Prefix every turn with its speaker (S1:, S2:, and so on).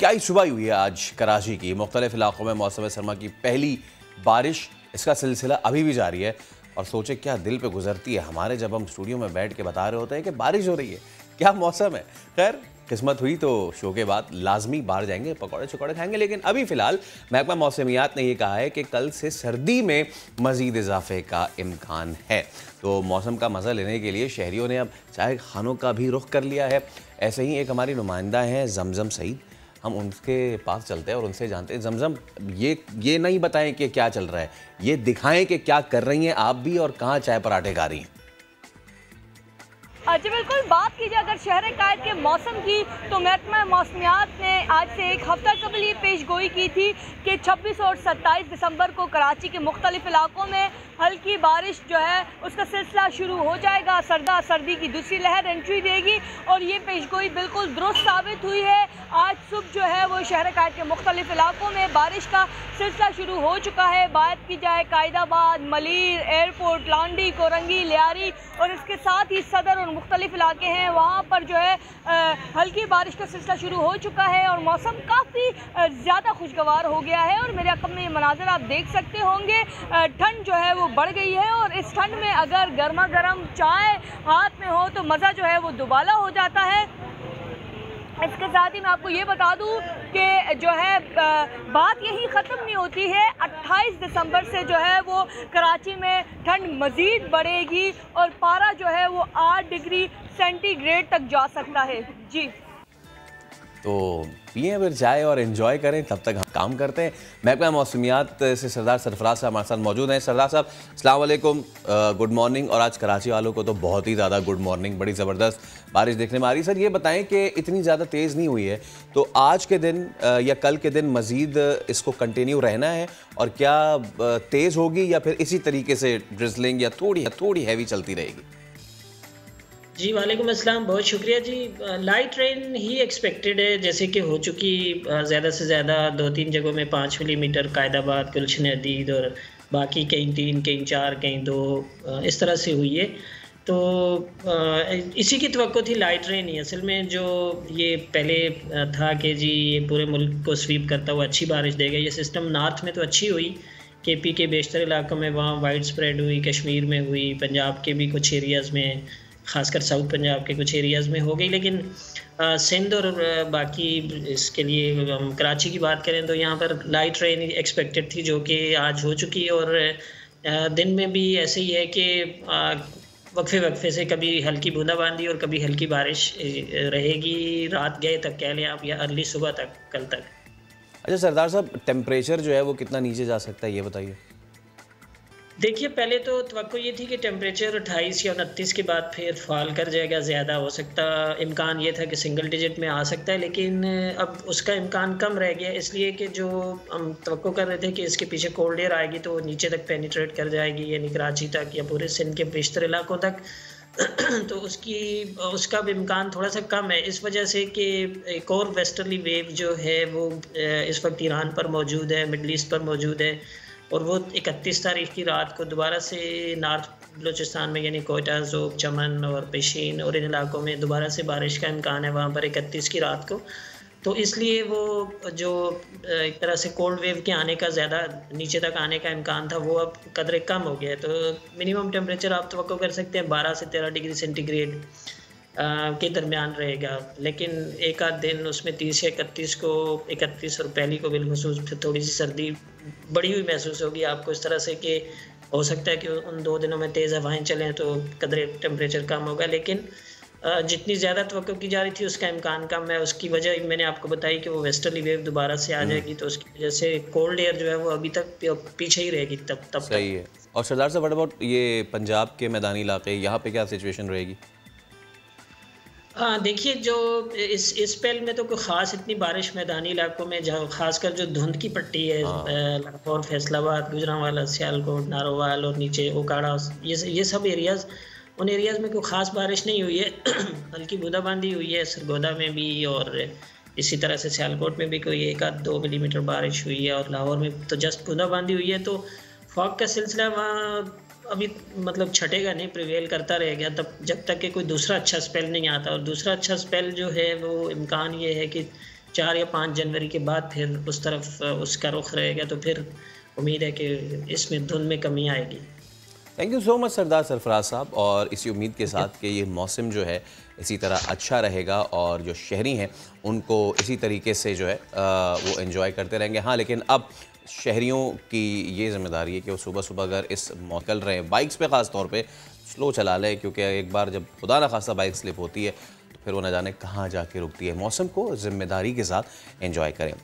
S1: क्या ही सुबह हुई है आज कराची की मुख्तलिफ इलाकों में मौसम सरमा की पहली बारिश। इसका सिलसिला अभी भी जारी है और सोचे क्या दिल पे गुजरती है हमारे जब हम स्टूडियो में बैठ के बता रहे होते हैं कि बारिश हो रही है, क्या मौसम है। खैर किस्मत हुई तो शो के बाद लाजमी बाहर जाएंगे, पकौड़े चकौड़े खाएंगे। लेकिन अभी फ़िलहाल महकमा मौसमियात ने यह कहा है कि कल से सर्दी में मज़ीद इजाफे का इम्कान है। तो मौसम का मज़ा लेने के लिए शहरियों ने अब चाय खानों का भी रुख कर लिया है। ऐसे ही एक हमारी नुमाइंदा हैं जमजम सईद, हम उनके पास चलते हैं और उनसे जानते हैं। जमजम, ये नहीं बताएं कि क्या चल रहा है, ये दिखाएं कि क्या कर रही हैं आप भी और कहाँ चाय पराठे खा रही हैं।
S2: जी बिल्कुल, बात कीजिए अगर शहर कायद के मौसम की तो महकमा मौसमियात ने आज से एक हफ्ता कबल ये पेश गोई की थी कि 26 और 27 दिसंबर को कराची के मुख्तलिफ इलाकों में हल्की बारिश जो है उसका सिलसिला शुरू हो जाएगा। सर्दी की दूसरी लहर एंट्री देगी और ये पेश गोई बिल्कुल दुरुस्त साबित हुई है। आज सुबह जो है वो शहर कायद के मुख्तलिफ इलाकों में बारिश का सिलसिला शुरू हो चुका है। बात की जाए कायदाबाद, मलीर, एयरपोर्ट, लांडी, कोरंगी, लियारी और इसके साथ ही सदर और मुख्तलिफ इलाके हैं, वहाँ पर जो है हल्की बारिश का सिलसिला शुरू हो चुका है और मौसम काफ़ी ज़्यादा खुशगवार हो गया है। और मेरे अकब में ये मनाजर आप देख सकते होंगे, ठंड जो है वो बढ़ गई है और इस ठंड में अगर गर्मा गर्म चाय हाथ में हो तो मज़ा जो है वो दुबाला हो जाता है। इसके साथ ही मैं आपको ये बता दूं कि जो है बात यही ख़त्म नहीं होती है। 28 दिसंबर से जो है वो कराची में ठंड मज़ीद बढ़ेगी और पारा जो है वो 8 डिग्री सेंटीग्रेड तक जा सकता है। जी
S1: तो पिए फिर चाय और एंजॉय करें, तब तक हम काम करते हैं। महकमा मौसमियात से सरदार सरफराज साहब हमारे साथ मौजूद हैं। सरदार साहब अस्सलाम वालेकुम, गुड मॉर्निंग। और आज कराची वालों को तो बहुत ही ज़्यादा गुड मॉर्निंग, बड़ी ज़बरदस्त बारिश देखने में आ रही है। सर ये बताएं कि इतनी ज़्यादा तेज़ नहीं हुई है तो आज के दिन या कल के दिन मज़ीद इसको कंटिन्यू रहना है और क्या तेज़ होगी या फिर इसी तरीके से ड्रिजलिंग या थोड़ी हैवी चलती रहेगी?
S3: जी वालेकुम अस्सलाम, बहुत शुक्रिया जी। लाइट रेन ही एक्सपेक्टेड है, जैसे कि हो चुकी ज़्यादा से ज़्यादा 2-3 जगहों में 5 मिलीमीटर कायदाबाद, गुलशन अदीद और बाकी कहीं 3, कहीं 4, कहीं 2 इस तरह से हुई है। तो इसी की तवक्को थी लाइट रेन ही। असल में जो ये पहले था कि जी ये पूरे मुल्क को स्वीप करता हुआ अच्छी बारिश देगा, ये सिस्टम नॉर्थ में तो अच्छी हुई, KP के बेशतर इलाकों में वहाँ वाइड स्प्रेड हुई, कश्मीर में हुई, पंजाब के भी कुछ एरियाज़ में, ख़ासकर साउथ पंजाब के कुछ एरियाज़ में हो गई। लेकिन सिंध और बाकी इसके लिए हम कराची की बात करें तो यहाँ पर लाइट रेन एक्सपेक्टेड थी, जो कि आज हो चुकी है। और दिन में भी ऐसे ही है कि वक्फे से कभी हल्की बूंदाबांदी और कभी हल्की बारिश रहेगी, रात गए तक कह लें आप, या अर्ली सुबह तक, कल तक।
S1: अच्छा सरदार साहब, टेम्परेचर जो है वो कितना नीचे जा सकता है ये बताइए।
S3: देखिए, पहले तो तवक्को ये थी कि टेम्परेचर 28 या 29 के बाद फिर फॉल कर जाएगा, ज़्यादा हो सकता, इम्कान ये था कि सिंगल डिजिट में आ सकता है, लेकिन अब उसका इम्कान कम रह गया, इसलिए कि जो हम तवक्को कर रहे थे कि इसके पीछे कोल्ड एयर आएगी तो वो नीचे तक पेनिट्रेट कर जाएगी, यानी कराची तक या पूरे सिंध के बेशतर इलाकों तक। तो उसका भी इम्कान थोड़ा सा कम है, इस वजह से कि एक और वेस्टर्ली वेव जो है वो इस वक्त ईरान पर मौजूद है, मिडल ईस्ट पर मौजूद है, और वो 31 तारीख की रात को दोबारा से नॉर्थ बलूचिस्तान में यानी कोयटा, ज़ोब, चमन और पेशीन और इन इलाकों में दोबारा से बारिश का इम्कान है वहाँ पर 31 की रात को। तो इसलिए वो जो एक तरह से कोल्ड वेव के आने का, ज़्यादा नीचे तक आने का इम्कान था, वो अब कदरे कम हो गया है। तो मिनिमम टेम्परेचर आप तवक्को कर सकते हैं 12 से 13 डिग्री सेंटीग्रेड के दरमियान रहेगा, लेकिन एक आध दिन उसमें 30 या 31 को, 31 और पहली को बिलखुसूस फिर थोड़ी सी सर्दी बढ़ी हुई महसूस होगी आपको, इस तरह से कि हो सकता है कि उन 2 दिनों में तेज़ हवाएं चलें तो कदरे टेम्परेचर कम होगा। लेकिन जितनी ज़्यादा तवक्को की जा रही थी उसका इम्कान कम है। उसकी वजह मैंने आपको बताई कि वो वेस्टर्ली वेव दोबारा से आ जाएगी, तो उसकी वजह से कोल्ड एयर जो है वो अभी तक पीछे ही रहेगी तब
S1: सही है। और सरदार साहब, व्हाट अबाउट ये पंजाब के मैदानी इलाके, यहाँ पे क्या सिचुएशन रहेगी?
S3: हाँ देखिए, जो इस स्पेल में तो कोई ख़ास इतनी बारिश मैदानी इलाकों में, जहाँ खासकर जो धुंध की पट्टी है, लाहौर, फैसलाबाद, गुजरांवाला, सियालकोट, नारोवाल और नीचे ओकाड़ा, ये सब एरियाज़, उन एरियाज़ में कोई ख़ास बारिश नहीं हुई है। हल्की बूंदाबांदी हुई है सरगोदा में भी, और इसी तरह से सियालकोट में भी कोई 1-2 मिलीमीटर बारिश हुई है, और लाहौर में तो जस्ट बूंदाबांदी हुई है। तो फॉग का सिलसिला वहाँ अभी मतलब छटेगा नहीं, प्रिवेल करता रहेगा तब जब तक कि कोई दूसरा अच्छा स्पेल नहीं आता। और दूसरा अच्छा स्पेल जो है वो इम्कान ये है कि 4 या 5 जनवरी के बाद फिर उस तरफ उसका रुख रहेगा, तो फिर उम्मीद है कि इसमें धुंध में कमी आएगी।
S1: थैंक यू सो मच सरदार सरफराज साहब, और इसी उम्मीद के साथ कि ये मौसम जो है इसी तरह अच्छा रहेगा और जो शहरी हैं उनको इसी तरीके से जो है वो एंजॉय करते रहेंगे। हाँ, लेकिन अब शहरियों की ये ज़िम्मेदारी है कि वो सुबह सुबह अगर इस निकल रहे हैं बाइक्स पे ख़ास तौर पे स्लो चला लें, क्योंकि एक बार जब खुदा ना खासा बाइक स्लिप होती है तो फिर वो न जाने कहाँ जाके रुकती है। मौसम को ज़िम्मेदारी के साथ एंजॉय करें।